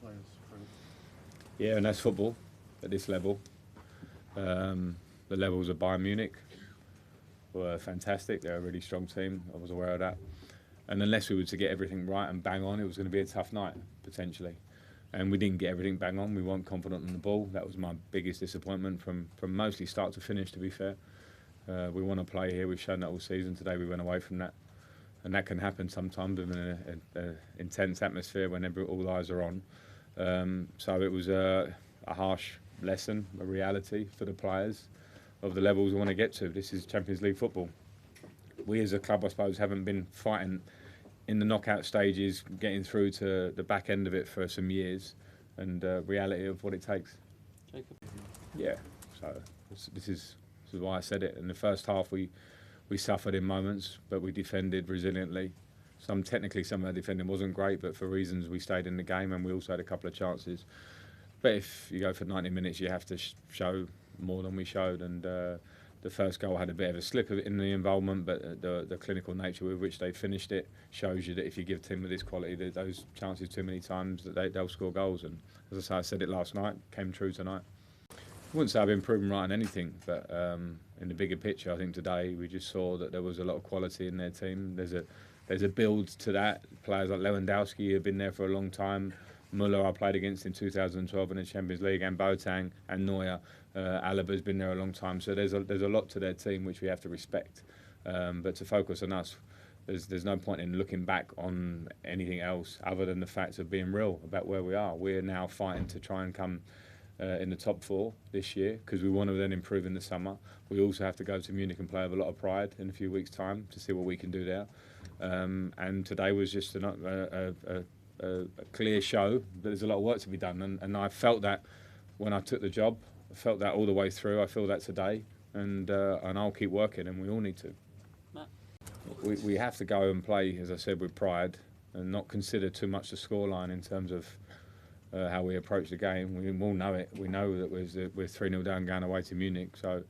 players, Frank. Yeah, and that's football at this level. The levels of Bayern Munich were fantastic. They're a really strong team. I was aware of that. And unless we were to get everything right and bang on, it was going to be a tough night, potentially. And we didn't get everything bang on. We weren't confident on the ball. That was my biggest disappointment from mostly start to finish, to be fair. We want to play here. We've shown that all season. Today we went away from that. And that can happen sometimes in an intense atmosphere when all eyes are on. So it was a harsh lesson, a reality for the players of the levels we want to get to. This is Champions League football. We as a club, I suppose, haven't been fighting in the knockout stages, getting through to the back end of it for some years, and reality of what it takes. Jacob? Yeah, so this is why I said it. In the first half, we suffered in moments, but we defended resiliently. Technically, some of our defending wasn't great, but for reasons we stayed in the game, and we also had a couple of chances. But if you go for 90 minutes, you have to show more than we showed, and the first goal had a bit of a slip in the involvement, but the clinical nature with which they finished it shows you that if you give a team of this quality those chances too many times, that they'll score goals. And as I say, I said it last night, came true tonight. I wouldn't say I've been proven right on anything, but in the bigger picture, I think today we just saw that there was a lot of quality in their team. There's a build to that. Players like Lewandowski have been there for a long time. Muller I played against in 2012 in the Champions League, and Boateng and Neuer. Alaba's been there a long time. So there's a lot to their team which we have to respect. But to focus on us, there's no point in looking back on anything else other than the fact of being real about where we are. We're now fighting to try and come in the top 4 this year because we want to then improve in the summer. We also have to go to Munich and play with a lot of pride in a few weeks' time to see what we can do there. And today was just a clear show that there's a lot of work to be done, and I felt that when I took the job. I felt that all the way through. I feel that today, and I'll keep working, and we all need to. Matt? We have to go and play, as I said, with pride, and not consider too much the scoreline in terms of how we approach the game. We all know it. We know that we're 3-0 down going away to Munich, so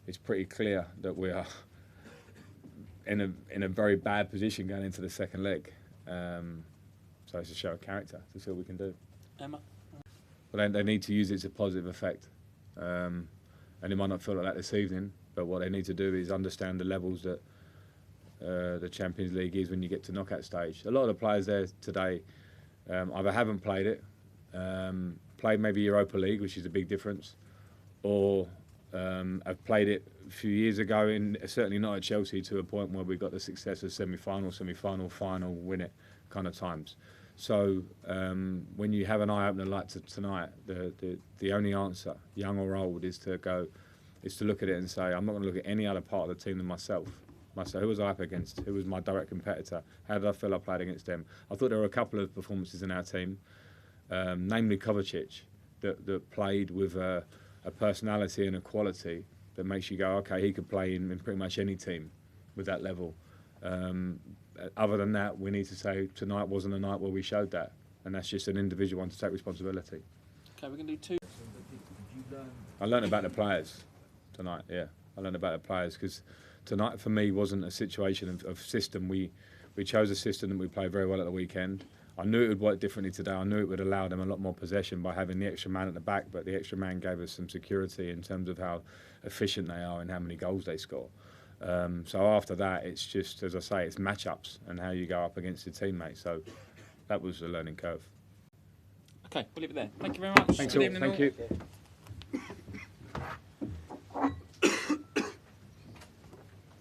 it's pretty clear that we are in a very bad position going into the second leg. So it's a show of character to see what we can do. Emma? But they need to use it to positive effect. And it might not feel like that this evening, but what they need to do is understand the levels that the Champions League is when you get to knockout stage. A lot of the players there today either haven't played it, played maybe Europa League, which is a big difference, or have played it a few years ago, certainly not at Chelsea, to a point where we got the success of semi-final, final, win it kind of times. So when you have an eye-opener like tonight, the only answer, young or old, is to look at it and say, I'm not going to look at any other part of the team than myself. Who was I up against? Who was my direct competitor? How did I feel I played against them? I thought there were a couple of performances in our team, namely Kovacic, that played with a personality and a quality that makes you go, okay, he could play in pretty much any team with that level. Other than that, we need to say tonight wasn't a night where we showed that, and that's just an individual one to take responsibility. Okay, we're going to do 2. I learned about the players tonight, yeah. I learned about the players because tonight for me wasn't a situation of system. We chose a system that we played very well at the weekend. I knew it would work differently today. I knew it would allow them a lot more possession by having the extra man at the back, but the extra man gave us some security in terms of how efficient they are and how many goals they score. So after that, it's just, as I say, it's matchups and how you go up against your teammates. So that was a learning curve. Okay, we'll leave it there. Thank you very much. Thanks all. Thank you.